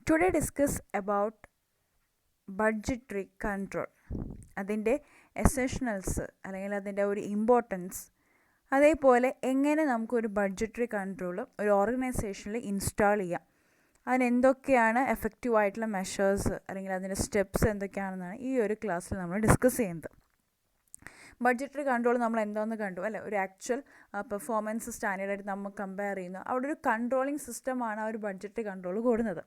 Today discuss about budgetary control. അതിൻ്റെ essentials അല്ലെങ്കിൽ അതിൻ്റെ ഒരു ഇമ്പോർട്ടൻസ്, അതേപോലെ എങ്ങനെ നമുക്കൊരു ബഡ്ജറ്ററി കൺട്രോൾ ഒരു ഓർഗനൈസേഷനിൽ ഇൻസ്റ്റാൾ ചെയ്യാം, അതിനെന്തൊക്കെയാണ് എഫക്റ്റീവായിട്ടുള്ള മെഷേഴ്സ് അല്ലെങ്കിൽ അതിൻ്റെ സ്റ്റെപ്സ് എന്തൊക്കെയാണെന്നാണ് ഈ ഒരു ക്ലാസ്സിൽ നമ്മൾ ഡിസ്കസ് ചെയ്യുന്നത്. ബഡ്ജറ്ററി കൺട്രോൾ നമ്മൾ എന്താണെന്ന് കണ്ടു അല്ലേ, ഒരു ആക്ച്വൽ പെർഫോമൻസ് സ്റ്റാൻഡേർഡായിട്ട് നമ്മൾ കമ്പയർ ചെയ്യുന്നു. അവിടെ ഒരു കൺട്രോളിങ് സിസ്റ്റമാണ് ആ ഒരു ബഡ്ജറ്ററി കൺട്രോൾ കൂടുന്നത്.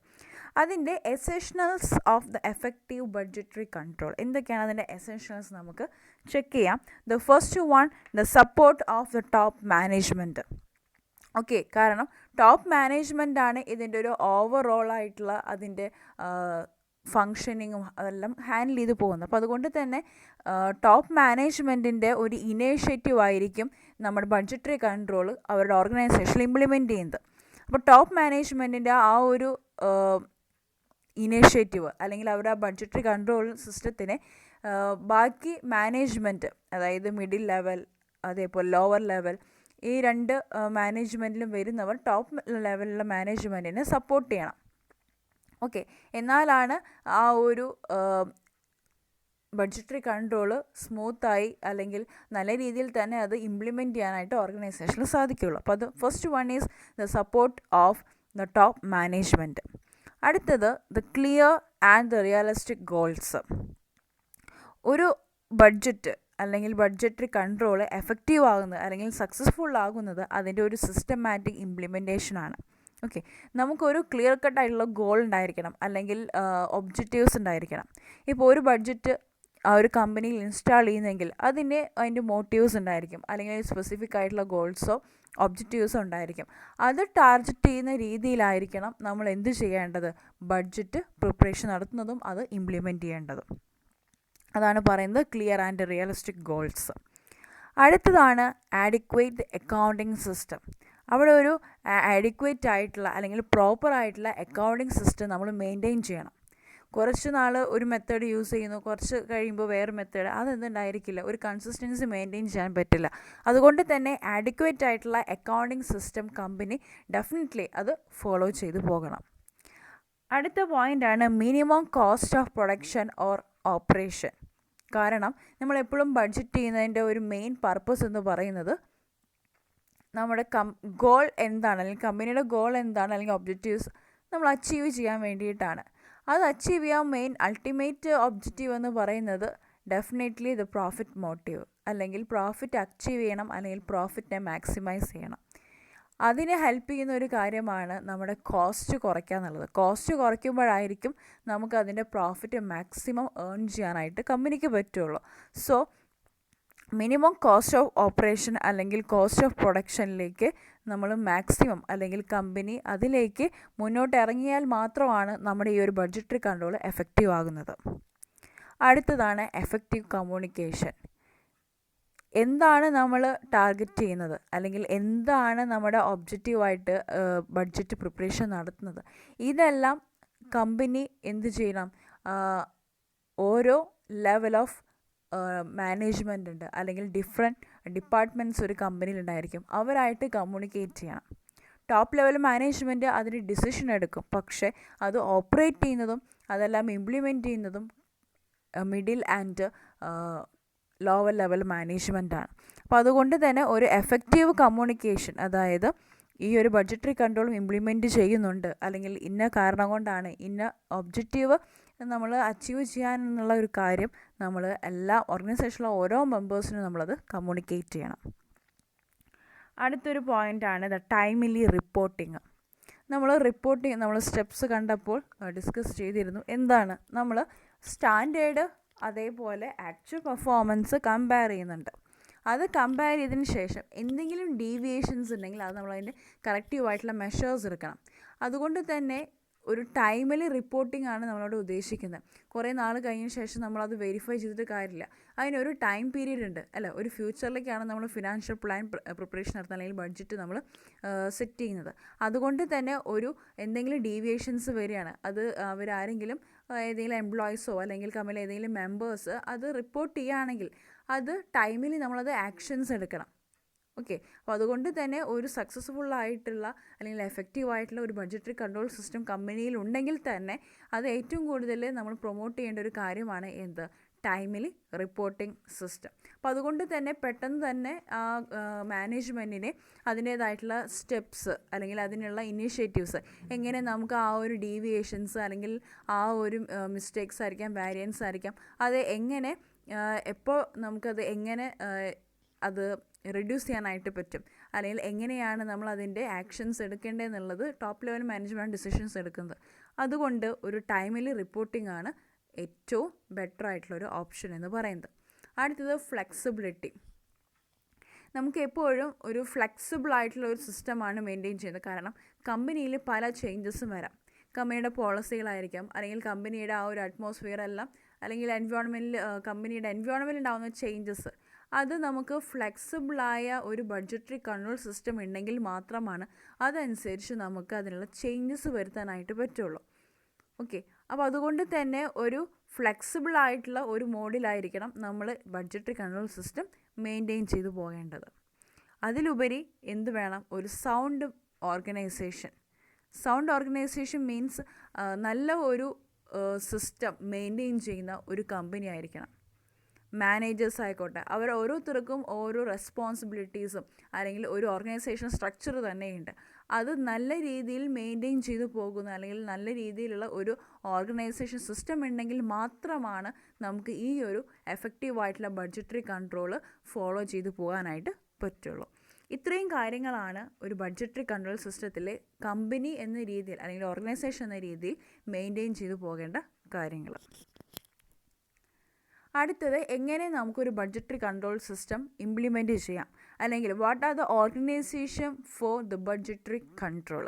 അതിൻ്റെ essentials of the effective budgetary control എന്തൊക്കെയാണ് അതിൻ്റെ എസെൻഷ്യൽസ് നമുക്ക് ചെക്ക് ചെയ്യാം. The first one, the support of the top management. Okay, കാരണം ടോപ്പ് മാനേജ്മെൻറ്റാണ് ഇതിൻ്റെ ഒരു ഓവറോളായിട്ടുള്ള അതിൻ്റെ ഫങ്ഷനിങ്ങും അതെല്ലാം ഹാൻഡിൽ ചെയ്ത് പോകുന്നത്. അപ്പോൾ അതുകൊണ്ട് തന്നെ ടോപ്പ് മാനേജ്മെൻറ്റിൻ്റെ ഒരു ഇനീഷ്യേറ്റീവ് ആയിരിക്കും നമ്മുടെ ബഡ്ജറ്ററി കൺട്രോൾ അവരുടെ ഓർഗനൈസേഷനിൽ ഇംപ്ലിമെൻറ്റ് ചെയ്യുന്നത്. അപ്പോൾ ടോപ്പ് മാനേജ്മെൻറ്റിൻ്റെ ആ ഒരു ഇനീഷ്യേറ്റീവ് അല്ലെങ്കിൽ അവരുടെ ആ ബഡ്ജറ്ററി കൺട്രോൾ സിസ്റ്റത്തിനെ ബാക്കി മാനേജ്മെൻറ്റ്, അതായത് മിഡിൽ ലെവൽ അതേപോലെ ലോവർ ലെവൽ, ഈ രണ്ട് മാനേജ്മെൻറ്റിലും വരുന്നവർ ടോപ്പ് ലെവലിലുള്ള മാനേജ്മെൻറ്റിനെ സപ്പോർട്ട് ചെയ്യണം. ഓക്കെ, എന്നാലാണ് ആ ഒരു ബഡ്ജറ്ററി കൺട്രോള് സ്മൂത്തായി അല്ലെങ്കിൽ നല്ല രീതിയിൽ തന്നെ അത് ഇംപ്ലിമെൻറ്റ് ചെയ്യാനായിട്ട് ഓർഗനൈസേഷന് സാധിക്കുകയുള്ളൂ. അപ്പോൾ അത് first one is the support of the top management. അടുത്തത് the clear and the realistic goals. ഒരു ബഡ്ജറ്റ് അല്ലെങ്കിൽ ബഡ്ജറ്ററി കൺട്രോൾ എഫക്റ്റീവ് ആകുന്നത് അല്ലെങ്കിൽ സക്സസ്ഫുൾ ആകുന്നത് അതിൻ്റെ ഒരു സിസ്റ്റമാറ്റിക് ഇംപ്ലിമെൻറ്റേഷനാണ്. ഓക്കെ, നമുക്കൊരു ക്ലിയർ കട്ടായിട്ടുള്ള ഗോൾ ഉണ്ടായിരിക്കണം അല്ലെങ്കിൽ ഒബ്ജക്റ്റീവ്സ് ഉണ്ടായിരിക്കണം. ഇപ്പോൾ ഒരു ബഡ്ജറ്റ് ആ ഒരു കമ്പനിയിൽ ഇൻസ്റ്റാൾ ചെയ്യുന്നെങ്കിൽ അതിൻ്റെ മോട്ടീവ്സ് ഉണ്ടായിരിക്കും, അല്ലെങ്കിൽ സ്പെസിഫിക് ആയിട്ടുള്ള ഗോൾസോ ഒബ്ജക്റ്റീവ്സോ ഉണ്ടായിരിക്കും. അത് ടാർഗറ്റ് ചെയ്യുന്ന രീതിയിലായിരിക്കണം നമ്മൾ എന്ത് ചെയ്യേണ്ടത്, ബഡ്ജറ്റ് പ്രിപ്പറേഷൻ നടത്തുന്നതും അത് ഇംപ്ലിമെൻറ്റ് ചെയ്യേണ്ടതും. അതാണ് പറയുന്നത് ക്ലിയർ ആൻഡ് റിയലിസ്റ്റിക് ഗോൾസ്. അടുത്തതാണ് ആഡിക്വേറ്റ് അക്കൗണ്ടിങ് സിസ്റ്റം. അവിടെ ഒരു ആഡിക്വേറ്റ് ആയിട്ടുള്ള അല്ലെങ്കിൽ പ്രോപ്പർ ആയിട്ടുള്ള അക്കൗണ്ടിങ് സിസ്റ്റം നമ്മൾ മെയിൻറ്റെയിൻ ചെയ്യണം. കുറച്ച് നാൾ ഒരു മെത്തേഡ് യൂസ് ചെയ്യുന്നു, കുറച്ച് കഴിയുമ്പോൾ വേറെ മെത്തേഡ്, അതെന്തുണ്ടായിരിക്കില്ല, ഒരു കൺസിസ്റ്റൻസി മെയിൻറ്റെയിൻ ചെയ്യാൻ പറ്റില്ല. അതുകൊണ്ട് തന്നെ ആഡിക്വേറ്റ് ആയിട്ടുള്ള അക്കൗണ്ടിങ് സിസ്റ്റം കമ്പനി ഡെഫിനറ്റ്ലി അത് ഫോളോ ചെയ്തു പോകണം. അടുത്ത പോയിൻ്റാണ് minimum cost of production or operation. കാരണം നമ്മളെപ്പോഴും ബഡ്ജറ്റ് ചെയ്യുന്നതിൻ്റെ ഒരു മെയിൻ പർപ്പസ് എന്ന് പറയുന്നത് നമ്മുടെ ഗോൾ എന്താണ്, അല്ലെങ്കിൽ കമ്പനിയുടെ ഗോൾ എന്താണ്, അല്ലെങ്കിൽ ഒബ്ജക്റ്റീവ്സ് നമ്മൾ അച്ചീവ് ചെയ്യാൻ വേണ്ടിയിട്ടാണ്. അത് അച്ചീവ് ചെയ്യാൻ മെയിൻ അൾട്ടിമേറ്റ് ഒബ്ജക്റ്റീവ് എന്ന് പറയുന്നത് ഡെഫിനറ്റ്ലി ദ പ്രോഫിറ്റ് മോട്ടീവ്, അല്ലെങ്കിൽ പ്രോഫിറ്റ് അച്ചീവ് ചെയ്യണം, അല്ലെങ്കിൽ പ്രോഫിറ്റിനെ മാക്സിമൈസ് ചെയ്യണം. അതിനെ ഹെൽപ്പ് ചെയ്യുന്ന ഒരു കാര്യമാണ് നമ്മുടെ കോസ്റ്റ് കുറയ്ക്കുക എന്നുള്ളത്. കോസ്റ്റ് കുറയ്ക്കുമ്പോഴായിരിക്കും നമുക്ക് അതിൻ്റെ പ്രോഫിറ്റ് മാക്സിമം ഏൺ ചെയ്യാനായിട്ട് കമ്പനിക്ക് പറ്റുള്ളൂ. So minimum cost of operation അല്ലെങ്കിൽ കോസ്റ്റ് ഓഫ് പ്രൊഡക്ഷനിലേക്ക് നമ്മൾ മാക്സിമം അല്ലെങ്കിൽ കമ്പനി അതിലേക്ക് മുന്നോട്ട് ഇറങ്ങിയാൽ മാത്രമാണ് നമ്മുടെ ഈ ഒരു ബഡ്ജറ്ററി കൺട്രോൾ എഫക്റ്റീവ് ആകുന്നത്. അടുത്തതാണ് എഫക്റ്റീവ് കമ്മ്യൂണിക്കേഷൻ. എന്താണ് നമ്മൾ ടാർഗറ്റ് ചെയ്യുന്നത്, അല്ലെങ്കിൽ എന്താണ് നമ്മുടെ ഒബ്ജക്റ്റീവായിട്ട് ബഡ്ജറ്റ് പ്രിപ്പറേഷൻ നടത്തുന്നത്, ഇതെല്ലാം കമ്പനി എന്ത് ചെയ്യണം, ഓരോ ലെവൽ ഓഫ് മാനേജ്മെൻ്റ് ഉണ്ട്, അല്ലെങ്കിൽ ഡിഫറെൻറ്റ് ഡിപ്പാർട്ട്മെൻറ്റ്സ് ഒരു കമ്പനിയിലുണ്ടായിരിക്കും, അവരായിട്ട് കമ്മ്യൂണിക്കേറ്റ് ചെയ്യണം. ടോപ്പ് ലെവൽ മാനേജ്മെൻറ്റ് അതിന് ഡിസിഷൻ എടുക്കും, പക്ഷേ അത് ഓപ്പറേറ്റ് ചെയ്യുന്നതും അതെല്ലാം ഇംപ്ലിമെൻറ്റ് ചെയ്യുന്നതും മിഡിൽ ആൻഡ് ലോവർ ലെവൽ മാനേജ്മെൻറ്റാണ്. അപ്പോൾ അതുകൊണ്ട് തന്നെ ഒരു എഫക്റ്റീവ് കമ്മ്യൂണിക്കേഷൻ, അതായത് ഈ ഒരു ബഡ്ജറ്ററി കൺട്രോളും ഇംപ്ലിമെൻറ്റ് ചെയ്യുന്നുണ്ട്, അല്ലെങ്കിൽ ഇന്ന കാരണം കൊണ്ടാണ് ഇന്ന ഒബ്ജക്റ്റീവ് നമ്മൾ അച്ചീവ് ചെയ്യാനെന്നുള്ള ഒരു കാര്യം നമ്മൾ എല്ലാ ഓർഗനൈസേഷനിലെ ഓരോ മെമ്പേഴ്സിനും നമ്മളത് കമ്മ്യൂണിക്കേറ്റ് ചെയ്യണം. അടുത്തൊരു പോയിൻ്റാണ് ദ ടൈംലി റിപ്പോർട്ടിങ്. നമ്മൾ സ്റ്റെപ്സ് കണ്ടപ്പോൾ ഡിസ്കസ് ചെയ്തിരുന്നു. എന്താണ്, നമ്മൾ സ്റ്റാൻഡേർഡ് അതേപോലെ ആക്ച്വൽ പെർഫോമൻസ് കമ്പയർ ചെയ്യുന്നുണ്ട്. അത് കമ്പയർ ചെയ്തതിന് ശേഷം എന്തെങ്കിലും ഡീവിയേഷൻസ് ഉണ്ടെങ്കിൽ അത് നമ്മളതിൻ്റെ കറക്റ്റീവായിട്ടുള്ള മെഷേഴ്സ് എടുക്കണം. അതുകൊണ്ട് തന്നെ ഒരു ടൈംലി റിപ്പോർട്ടിംഗ് ആണ് നമ്മളോട് ഉദ്ദേശിക്കുന്നത്. കുറേ നാൾ കഴിഞ്ഞ ശേഷം നമ്മളത് വെരിഫൈ ചെയ്തിട്ട് കാര്യമില്ല, അതിനൊരു ടൈം പീരീഡ് ഉണ്ട് അല്ല. ഒരു ഫ്യൂച്ചറിലേക്കാണ് നമ്മൾ ഫിനാൻഷ്യൽ പ്ലാൻ പ്രിപ്പറേഷൻ നടത്തുന്നത്, അല്ലെങ്കിൽ ബഡ്ജറ്റ് നമ്മൾ സെറ്റ് ചെയ്യുന്നത്. അതുകൊണ്ട് തന്നെ എന്തെങ്കിലും ഡീവിയേഷൻസ് വരികയാണ്, അത് അവരാരെങ്കിലും ഏതെങ്കിലും എംപ്ലോയീസോ അല്ലെങ്കിൽ കമ്പനിയിലെ ഏതെങ്കിലും മെമ്പേഴ്സ് അത് റിപ്പോർട്ട് ചെയ്യുകയാണെങ്കിൽ അത് ടൈമിൽ നമ്മളത് ആക്ഷൻസ് എടുക്കണം. ഓക്കെ. അപ്പോൾ അതുകൊണ്ട് തന്നെ ഒരു സക്സസ്ഫുള്ളായിട്ടുള്ള അല്ലെങ്കിൽ എഫക്റ്റീവായിട്ടുള്ള ഒരു ബഡ്ജറ്ററി കൺട്രോൾ സിസ്റ്റം കമ്പനിയിൽ ഉണ്ടെങ്കിൽ തന്നെ അത് ഏറ്റവും കൂടുതൽ നമ്മൾ പ്രൊമോട്ട് ചെയ്യേണ്ട ഒരു കാര്യമാണ് എന്ത്, ടൈമിലി റിപ്പോർട്ടിംഗ് സിസ്റ്റം. അപ്പോൾ അതുകൊണ്ട് തന്നെ പെട്ടെന്ന് തന്നെ ആ മാനേജ്മെൻറ്റിനെ അതിൻ്റേതായിട്ടുള്ള സ്റ്റെപ്സ് അല്ലെങ്കിൽ അതിനുള്ള ഇനീഷ്യേറ്റീവ്സ്, എങ്ങനെ നമുക്ക് ആ ഒരു ഡീവിയേഷൻസ് അല്ലെങ്കിൽ ആ ഒരു മിസ്റ്റേക്സ് ആയിരിക്കാം, വാരിയൻസ് ആയിരിക്കാം, അത് എങ്ങനെ എപ്പോൾ നമുക്കത് എങ്ങനെ അത് റിഡ്യൂസ് ചെയ്യാനായിട്ട് പറ്റും, അല്ലെങ്കിൽ എങ്ങനെയാണ് നമ്മൾ അതിൻ്റെ ആക്ഷൻസ് എടുക്കേണ്ടതെന്നുള്ളത് ടോപ്പ് ലെവൽ മാനേജ്മെൻറ്റ് ഡിസിഷൻസ് എടുക്കുന്നത്. അതുകൊണ്ട് ഒരു ടൈമിലി റിപ്പോർട്ടിംഗ് ആണ് ഏറ്റവും ബെറ്റർ ആയിട്ടുള്ളൊരു ഓപ്ഷൻ എന്ന് പറയുന്നത്. അടുത്തത് ഫ്ലെക്സിബിലിറ്റി. നമുക്ക് എപ്പോഴും ഒരു ഫ്ലെക്സിബിൾ ആയിട്ടുള്ള ഒരു സിസ്റ്റമാണ് മെയിൻറ്റെയിൻ ചെയ്യുന്നത്. കാരണം കമ്പനിയിൽ പല ചേഞ്ചസും വരാം. കമ്പനിയുടെ പോളിസികളായിരിക്കാം, അല്ലെങ്കിൽ കമ്പനിയുടെ ആ ഒരു അറ്റ്മോസ്ഫിയർ എല്ലാം, അല്ലെങ്കിൽ കമ്പനിയുടെ എൻവയോൺമെൻറ്റിൽ ഉണ്ടാകുന്ന ചേഞ്ചസ്, അത് നമുക്ക് ഫ്ലെക്സിബിളായ ഒരു ബഡ്ജറ്ററി കൺട്രോൾ സിസ്റ്റം ഉണ്ടെങ്കിൽ മാത്രമാണ് അതനുസരിച്ച് നമുക്ക് അതിനുള്ള ചേഞ്ചസ് വരുത്താനായിട്ട് പറ്റുള്ളൂ. ഓക്കെ. അപ്പോൾ അതുകൊണ്ട് തന്നെ ഒരു ഫ്ലെക്സിബിൾ ആയിട്ടുള്ള ഒരു മോഡിലായിരിക്കണം നമ്മൾ ബഡ്ജറ്ററി കൺട്രോൾ സിസ്റ്റം മെയിൻറ്റെയിൻ ചെയ്തു പോകേണ്ടത്. അതിലുപരി എന്ത് വേണം, ഒരു sound organisation. Sound organisation means നല്ല ഒരു സിസ്റ്റം മെയിൻറ്റെയിൻ ചെയ്യുന്ന ഒരു കമ്പനി ആയിരിക്കണം. മാനേജേഴ്സ് ആയിക്കോട്ടെ, അവർ ഓരോരുത്തർക്കും ഓരോ റെസ്പോൺസിബിലിറ്റീസും അല്ലെങ്കിൽ ഒരു ഓർഗനൈസേഷൻ സ്ട്രക്ചർ തന്നെയുണ്ട്. അത് നല്ല രീതിയിൽ മെയിൻറ്റെയിൻ ചെയ്തു പോകുന്ന അല്ലെങ്കിൽ നല്ല രീതിയിലുള്ള ഒരു ഓർഗനൈസേഷൻ സിസ്റ്റം ഉണ്ടെങ്കിൽ മാത്രമാണ് നമുക്ക് ഈ ഒരു എഫക്റ്റീവായിട്ടുള്ള ബഡ്ജറ്ററി കൺട്രോൾ ഫോളോ ചെയ്തു പോകാനായിട്ട് പറ്റുള്ളൂ. ഇത്രയും കാര്യങ്ങളാണ് ഒരു ബഡ്ജറ്ററി കൺട്രോൾ സിസ്റ്റത്തിൽ കമ്പനി എന്ന രീതിയിൽ അല്ലെങ്കിൽ ഓർഗനൈസേഷൻ എന്ന രീതിയിൽ മെയിൻറ്റെയിൻ ചെയ്തു പോകേണ്ട കാര്യങ്ങൾ. അടുത്തത്, എങ്ങനെ നമുക്കൊരു ബഡ്ജറ്ററി കൺട്രോൾ സിസ്റ്റം ഇംപ്ലിമെൻറ്റ് ചെയ്യാം, അല്ലെങ്കിൽ what are the organisation for the budgetary control.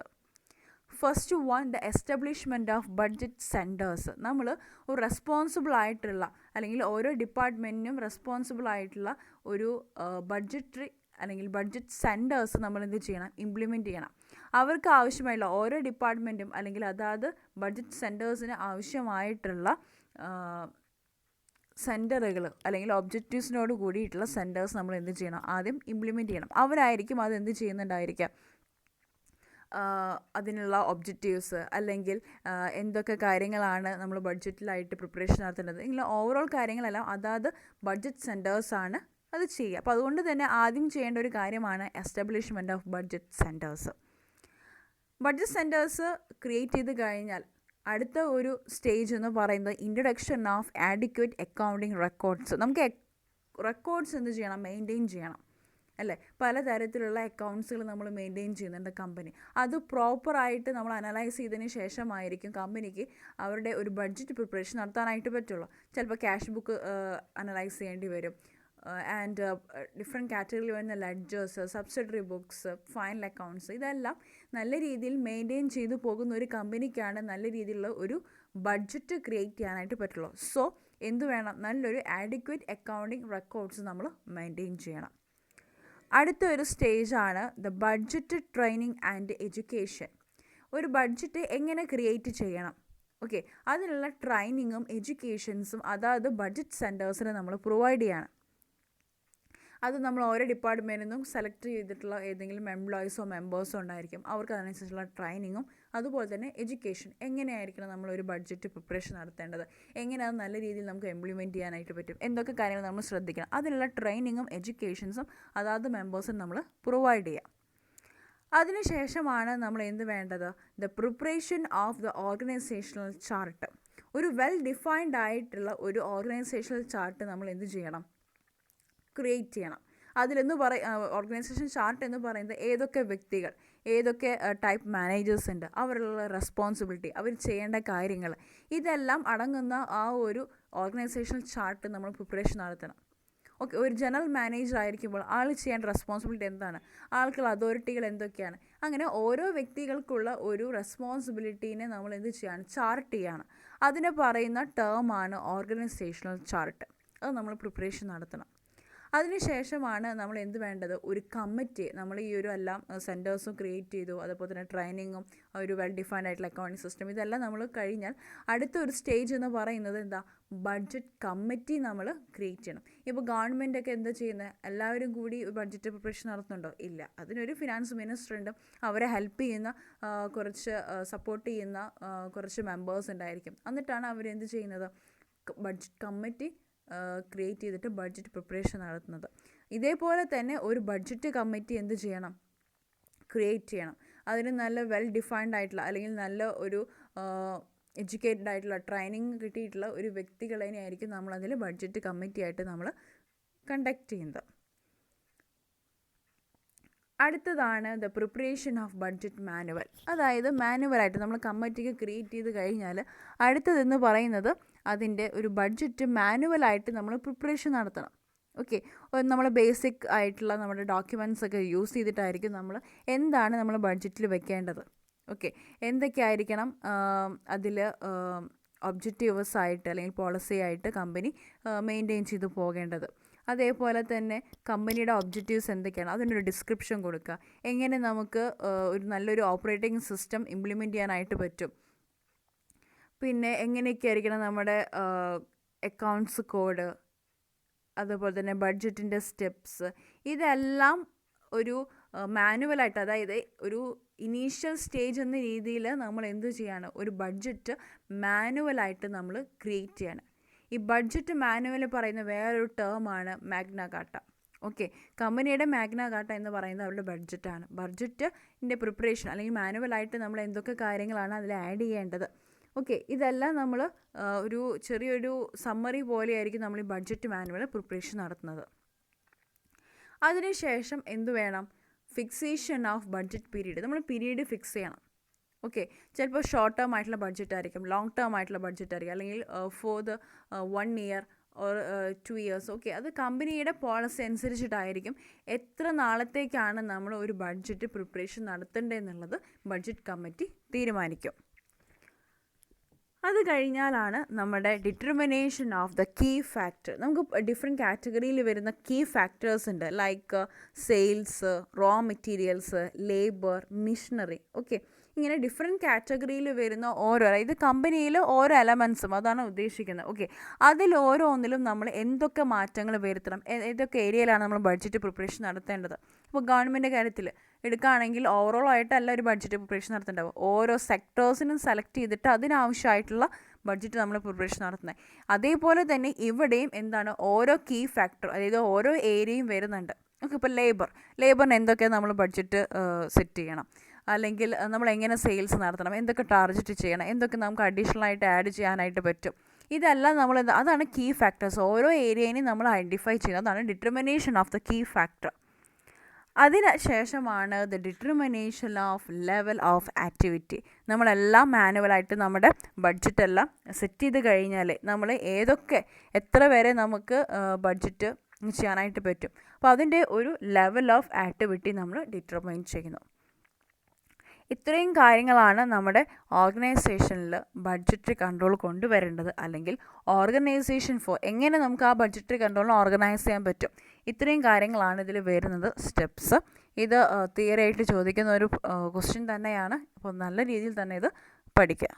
First one, the establishment of budget centres. നമ്മൾ ഒരു റെസ്പോൺസിബിൾ ആയിട്ടുള്ള അല്ലെങ്കിൽ ഓരോ ഡിപ്പാർട്ട്മെൻറ്റിനും റെസ്പോൺസിബിൾ ആയിട്ടുള്ള ഒരു ബഡ്ജറ്ററി അല്ലെങ്കിൽ ബഡ്ജറ്റ് സെൻറ്റേഴ്സ് നമ്മൾ എന്ത് ചെയ്യണം, ഇംപ്ലിമെൻറ്റ് ചെയ്യണം. അവർക്ക് ആവശ്യമായിട്ടുള്ള ഓരോ ഡിപ്പാർട്ട്മെൻറ്റും അല്ലെങ്കിൽ അതാത് ബഡ്ജറ്റ് സെൻറ്റേഴ്സിന് ആവശ്യമായിട്ടുള്ള സെൻറ്ററുകൾ അല്ലെങ്കിൽ ഒബ്ജക്റ്റീവ്സിനോട് കൂടിയിട്ടുള്ള സെൻറ്റേഴ്സ് നമ്മൾ എന്ത് ചെയ്യണം, ആദ്യം ഇംപ്ലിമെൻറ്റ് ചെയ്യണം. അവരായിരിക്കും അത് എന്ത് ചെയ്യുന്നുണ്ടായിരിക്കാം, അതിനുള്ള ഒബ്ജക്റ്റീവ്സ് അല്ലെങ്കിൽ എന്തൊക്കെ കാര്യങ്ങളാണ് നമ്മൾ ബഡ്ജറ്റിലായിട്ട് പ്രിപ്പറേഷൻ നടത്തേണ്ടത്, ഇങ്ങനെ ഓവറോൾ കാര്യങ്ങളെല്ലാം അതാത് ബഡ്ജറ്റ് സെൻറ്റേഴ്സാണ് അത് ചെയ്യുക. അപ്പോൾ അതുകൊണ്ട് തന്നെ ആദ്യം ചെയ്യേണ്ട ഒരു കാര്യമാണ് establishment of budget centres. Budget centres create ചെയ്ത് കഴിഞ്ഞാൽ അടുത്ത ഒരു സ്റ്റേജ് എന്ന് പറയുന്നത് introduction of adequate accounting records. നമുക്ക് റെക്കോർഡ്സ് എന്ത് ചെയ്യണം, മെയിൻറ്റെയിൻ ചെയ്യണം അല്ലേ. പലതരത്തിലുള്ള അക്കൗണ്ട്സുകൾ നമ്മൾ മെയിൻറ്റെയിൻ ചെയ്യുന്നുണ്ട് കമ്പനി. അത് പ്രോപ്പറായിട്ട് നമ്മൾ അനലൈസ് ചെയ്തതിന് ശേഷമായിരിക്കും കമ്പനിക്ക് അവരുടെ ഒരു ബഡ്ജറ്റ് പ്രിപ്പറേഷൻ നടത്താനായിട്ട് പറ്റുള്ളൂ. ചിലപ്പോൾ ക്യാഷ് ബുക്ക് അനലൈസ് ചെയ്യേണ്ടി വരും, ആൻഡ് ഡിഫറെൻറ്റ് കാറ്റഗറിയിൽ വരുന്ന ledgers, subsidiary books, final accounts, ഇതെല്ലാം നല്ല രീതിയിൽ മെയിൻറ്റെയിൻ ചെയ്തു പോകുന്ന ഒരു കമ്പനിക്കാണ് നല്ല രീതിയിലുള്ള ഒരു ബഡ്ജറ്റ് ക്രിയേറ്റ് ചെയ്യാനായിട്ട് പറ്റുള്ളൂ. സോ എന്ത് വേണം, നല്ലൊരു ആഡിക്വേറ്റ് അക്കൗണ്ടിങ് റെക്കോർഡ്സ് നമ്മൾ മെയിൻറ്റെയിൻ ചെയ്യണം. അടുത്ത ഒരു സ്റ്റേജാണ് the budget training and education. ഒരു ബഡ്ജറ്റ് എങ്ങനെ ക്രിയേറ്റ് ചെയ്യണം, ഓക്കെ, അതിനുള്ള ട്രെയിനിങ്ങും എഡ്യൂക്കേഷൻസും അതായത് ബഡ്ജറ്റ് സെൻറ്റേഴ്സിന് നമ്മൾ പ്രൊവൈഡ് ചെയ്യണം. അത് നമ്മൾ ഓരോ ഡിപ്പാർട്ട്മെൻറ്റിൽ നിന്നും സെലക്ട് ചെയ്തിട്ടുള്ള ഏതെങ്കിലും എംപ്ലോയീസോ മെമ്പേഴ്സോ ഉണ്ടായിരിക്കും. അവർക്ക് അതിനനുസരിച്ചുള്ള ട്രെയിനിങ്ങും അതുപോലെ തന്നെ എഡ്യൂക്കേഷൻ, എങ്ങനെയായിരിക്കണം നമ്മളൊരു ബഡ്ജറ്റ് പ്രിപ്പറേഷൻ നടത്തേണ്ടത്, എങ്ങനെ അത് നല്ല രീതിയിൽ നമുക്ക് ഇംപ്ലിമെൻറ്റ് ചെയ്യാനായിട്ട് പറ്റും, എന്തൊക്കെ കാര്യങ്ങൾ നമ്മൾ ശ്രദ്ധിക്കണം, അതിനുള്ള ട്രെയിനിങ്ങും എഡ്യൂക്കേഷൻസും അതാത് മെമ്പേഴ്സിന് നമ്മൾ പ്രൊവൈഡ് ചെയ്യാം. അതിനുശേഷമാണ് നമ്മൾ എന്ത് വേണ്ടത്, the preparation of the organisational chart. ഒരു വെൽ ഡിഫൈൻഡ് ആയിട്ടുള്ള ഒരു ഓർഗനൈസേഷണൽ ചാർട്ട് നമ്മൾ എന്ത് ചെയ്യണം, ക്രിയേറ്റ് ചെയ്യണം. ഓർഗനൈസേഷൻ ചാർട്ട് എന്ന് പറയുന്നത് ഏതൊക്കെ വ്യക്തികൾ, ഏതൊക്കെ ടൈപ്പ് മാനേജേഴ്സ് ഉണ്ട്, അവരുടെ റെസ്പോൺസിബിലിറ്റി, അവർ ചെയ്യേണ്ട കാര്യങ്ങൾ, ഇതെല്ലാം അടങ്ങുന്ന ആ ഒരു ഓർഗനൈസേഷണൽ ചാർട്ട് നമ്മൾ പ്രിപ്പറേഷൻ നടത്തണം. ഓക്കെ, ഒരു ജനറൽ മാനേജർ ആയിരിക്കുമ്പോൾ ആൾ ചെയ്യേണ്ട റെസ്പോൺസിബിലിറ്റി എന്താണ്, ആൾക്കുള്ള അതോറിറ്റികൾ എന്തൊക്കെയാണ്, അങ്ങനെ ഓരോ വ്യക്തികൾക്കുള്ള ഒരു റെസ്പോൺസിബിലിറ്റീനെ നമ്മൾ എന്ത് ചെയ്യാണ്, ചാർട്ട് ചെയ്യാണ്. അതിനെ പറയുന്ന ടേമാണ് ഓർഗനൈസേഷണൽ ചാർട്ട്. അത് നമ്മൾ പ്രിപ്പറേഷൻ നടത്തണം. അതിനുശേഷമാണ് നമ്മൾ എന്ത് വേണ്ടത്, ഒരു കമ്മിറ്റി, നമ്മൾ ഈ ഒരു എല്ലാം സെൻറ്റേഴ്സും ക്രിയേറ്റ് ചെയ്തു, അതുപോലെ തന്നെ ട്രെയിനിങ്ങും ഒരു വെൽ ഡിഫൈൻഡ് ആയിട്ടുള്ള അക്കൗണ്ടിങ് സിസ്റ്റം ഇതെല്ലാം നമ്മൾ കഴിഞ്ഞാൽ അടുത്തൊരു സ്റ്റേജ് എന്ന് പറയുന്നത് എന്താ, ബഡ്ജറ്റ് കമ്മിറ്റി നമ്മൾ ക്രിയേറ്റ് ചെയ്യണം. ഇപ്പോൾ ഗവൺമെൻറ്റൊക്കെ എന്താ ചെയ്യുന്നത്, എല്ലാവരും കൂടി ബഡ്ജറ്റ് പ്രിപ്പറേഷൻ നടത്തുന്നുണ്ടോ? ഇല്ല. അതിനൊരു ഫിനാൻസ് മിനിസ്റ്റർ ഉണ്ട്, അവരെ ഹെൽപ്പ് ചെയ്യുന്ന കുറച്ച് സപ്പോർട്ട് ചെയ്യുന്ന കുറച്ച് മെമ്പേഴ്സ് ഉണ്ടായിരിക്കും. എന്നിട്ടാണ് അവരെന്ത് ചെയ്യുന്നത്, ബഡ്ജറ്റ് കമ്മിറ്റി ക്രിയേറ്റ് ചെയ്തിട്ട് ബഡ്ജറ്റ് പ്രിപ്പറേഷൻ നടത്തുന്നത്. ഇതേപോലെ തന്നെ ഒരു ബഡ്ജറ്റ് കമ്മിറ്റി എന്ത് ചെയ്യണം, ക്രിയേറ്റ് ചെയ്യണം. അതിന് നല്ല വെൽ ഡിഫൈൻഡ് ആയിട്ടുള്ള അല്ലെങ്കിൽ നല്ല ഒരു എഡ്യൂക്കേറ്റഡ് ആയിട്ടുള്ള ട്രെയിനിങ് കിട്ടിയിട്ടുള്ള ഒരു വ്യക്തികളെയായിരിക്കും നമ്മളതിൽ ബഡ്ജറ്റ് കമ്മിറ്റി ആയിട്ട് നമ്മൾ കണ്ടക്ട് ചെയ്യുന്നത്. അടുത്തതാണ് the preparation of budget manual. അതായത് മാനുവലായിട്ട് നമ്മൾ കമ്മിറ്റിക്ക് ക്രിയേറ്റ് ചെയ്ത് കഴിഞ്ഞാൽ അടുത്തതെന്ന് പറയുന്നത് അതിൻ്റെ ഒരു ബഡ്ജറ്റ് മാനുവലായിട്ട് നമ്മൾ പ്രിപ്പറേഷൻ നടത്തണം. ഓക്കെ, നമ്മൾ ബേസിക് ആയിട്ടുള്ള നമ്മുടെ ഡോക്യുമെൻറ്റ്സ് ഒക്കെ യൂസ് ചെയ്തിട്ടായിരിക്കും നമ്മൾ എന്താണ് നമ്മൾ ബഡ്ജറ്റിൽ വെക്കേണ്ടത്. ഓക്കെ, എന്തൊക്കെയായിരിക്കണം അതിൽ ഒബ്ജക്റ്റീവ്സ് ആയിട്ട് അല്ലെങ്കിൽ പോളിസി ആയിട്ട് കമ്പനി മെയിൻറ്റെയിൻ ചെയ്ത് പോകേണ്ടത്. അതേപോലെ തന്നെ കമ്പനിയുടെ ഒബ്ജക്റ്റീവ്സ് എന്തൊക്കെയാണ് അതിനൊരു ഡിസ്ക്രിപ്ഷൻ കൊടുക്കുക. എങ്ങനെ നമുക്ക് ഒരു നല്ലൊരു ഓപ്പറേറ്റിംഗ് സിസ്റ്റം ഇംപ്ലിമെൻറ്റ് ചെയ്യാനായിട്ട് പറ്റും. പിന്നെ എങ്ങനെയൊക്കെ ആയിരിക്കണം നമ്മുടെ അക്കൗണ്ട്സ് കോഡ്, അതുപോലെ തന്നെ ബഡ്ജറ്റിൻ്റെ സ്റ്റെപ്സ്, ഇതെല്ലാം ഒരു മാനുവലായിട്ട്, അതായത് ഒരു ഇനീഷ്യൽ സ്റ്റേജ് എന്ന രീതിയിൽ നമ്മൾ എന്ത് ചെയ്യാണ്, ഒരു ബഡ്ജറ്റ് മാനുവലായിട്ട് നമ്മൾ ക്രിയേറ്റ് ചെയ്യണം. ഈ ബഡ്ജറ്റ് മാനുവൽ പറയുന്ന വേറൊരു ടേമാണ് മാഗ്ന കാർട്ട. ഓക്കെ, കമ്പനിയുടെ മാഗ്ന കാർട്ട എന്ന് പറയുന്നത് അവരുടെ ബഡ്ജറ്റാണ്. ബഡ്ജറ്റിൻ്റെ പ്രിപ്പറേഷൻ അല്ലെങ്കിൽ മാനുവലായിട്ട് നമ്മൾ എന്തൊക്കെ കാര്യങ്ങളാണ് അതിൽ ആഡ് ചെയ്യേണ്ടത്. ഓക്കെ, ഇതെല്ലാം നമ്മൾ ഒരു ചെറിയൊരു സമ്മറി പോലെയായിരിക്കും നമ്മൾ ഈ ബഡ്ജറ്റ് മാനുവൽ പ്രിപ്പറേഷൻ നടത്തുന്നത്. അതിനുശേഷം എന്ത് വേണം, ഫിക്സേഷൻ ഓഫ് ബഡ്ജറ്റ് പീരീഡ്. നമ്മൾ പീരീഡ് ഫിക്സ് ചെയ്യണം. ഓക്കെ, ചിലപ്പോൾ ഷോർട്ട് ടേം ആയിട്ടുള്ള ബഡ്ജറ്റ് ആയിരിക്കും, ലോങ് ടേം ആയിട്ടുള്ള ബഡ്ജറ്റ് ആയിരിക്കും, അല്ലെങ്കിൽ for the 1 year or 2 years. Okay, അത് കമ്പനിയുടെ പോളിസി അനുസരിച്ചിട്ടായിരിക്കും എത്ര നാളത്തേക്കാണ് നമ്മൾ ഒരു ബഡ്ജറ്റ് പ്രിപ്പറേഷൻ നടത്തേണ്ടതെന്നുള്ളത് ബഡ്ജറ്റ് കമ്മിറ്റി തീരുമാനിക്കും. അത് കഴിഞ്ഞാലാണ് നമ്മുടെ determination of the key factor. നമുക്ക് ഡിഫറെൻറ്റ് കാറ്റഗറിയിൽ വരുന്ന കീ ഫാക്ടേഴ്സ് ഉണ്ട്, like sales, raw materials, labour, machinery. Okay, ഇങ്ങനെ ഡിഫറെൻറ്റ് കാറ്റഗറിയിൽ വരുന്ന ഓരോ, ഇത് കമ്പനിയിൽ ഓരോ എലമെൻസും അതാണ് ഉദ്ദേശിക്കുന്നത്. ഓക്കെ, അതിൽ ഓരോന്നിലും നമ്മൾ എന്തൊക്കെ മാറ്റങ്ങൾ വരുത്തണം, ഏതൊക്കെ ഏരിയയിലാണ് നമ്മൾ ബഡ്ജറ്റ് പ്രിപ്പറേഷൻ നടത്തേണ്ടത്. ഇപ്പോൾ ഗവൺമെൻറ് കാര്യത്തിൽ എടുക്കുകയാണെങ്കിൽ ഓവറോൾ ആയിട്ടല്ല ഒരു ബഡ്ജറ്റ് പ്രിപ്പറേഷൻ നടത്തേണ്ടത്, ഓരോ സെക്ടേഴ്സിനും സെലക്ട് ചെയ്തിട്ട് അതിനാവശ്യമായിട്ടുള്ള ബഡ്ജറ്റ് നമ്മൾ പ്രിപ്പറേഷൻ നടത്തുന്നത്. അതേപോലെ തന്നെ ഇവിടെയും എന്താണ്, ഓരോ കീ ഫാക്ടർ, അതായത് ഓരോ ഏരിയയും വരുന്നുണ്ട്. ഓക്കെ, ഇപ്പോൾ ലേബറിന് എന്തൊക്കെ നമ്മൾ ബഡ്ജറ്റ് സെറ്റ് ചെയ്യണം, അല്ലെങ്കിൽ നമ്മൾ എങ്ങനെ സെയിൽസ് നടത്തണം, എന്തൊക്കെ ടാർഗറ്റ് ചെയ്യണം, എന്തൊക്കെ നമുക്ക് അഡീഷണൽ ആയിട്ട് ആഡ് ചെയ്യാനായിട്ട് പറ്റും, ഇതെല്ലാം നമ്മൾ അതാണ് കീ ഫാക്ടേഴ്സ്. ഓരോ ഏരിയയും നമ്മൾ ഐഡൻറ്റിഫൈ ചെയ്യുന്നത്, അതാണ് determination of the key factor. അതിന് ശേഷമാണ് the determination of level of activity. നമ്മളെല്ലാം മാനുവലായിട്ട് നമ്മുടെ ബഡ്ജറ്റെല്ലാം സെറ്റ് ചെയ്ത് കഴിഞ്ഞാൽ നമ്മൾ എത്ര വരെ നമുക്ക് ബഡ്ജറ്റ് ചെയ്യാനായിട്ട് പറ്റും, അപ്പോൾ അതിൻ്റെ ഒരു ലെവൽ ഓഫ് ആക്ടിവിറ്റി നമ്മൾ ഡിറ്റർമൈൻ ചെയ്യുന്നു. ഇത്രയും കാര്യങ്ങളാണ് നമ്മുടെ ഓർഗനൈസേഷനിൽ ബഡ്ജറ്ററി കൺട്രോൾ കൊണ്ടുവരേണ്ടത്, അല്ലെങ്കിൽ ഓർഗനൈസേഷൻ എങ്ങനെ നമുക്ക് ആ ബഡ്ജറ്ററി കൺട്രോളിനെ ഓർഗനൈസ് ചെയ്യാൻ പറ്റും. ഇത്രയും കാര്യങ്ങളാണ് ഇതിൽ വരുന്നത് സ്റ്റെപ്സ്. ഇത് തിയറി ആയിട്ട് ചോദിക്കുന്ന ഒരു ക്വസ്റ്റ്യൻ തന്നെയാണ്. അപ്പോൾ നല്ല രീതിയിൽ തന്നെ ഇത് പഠിക്കുക.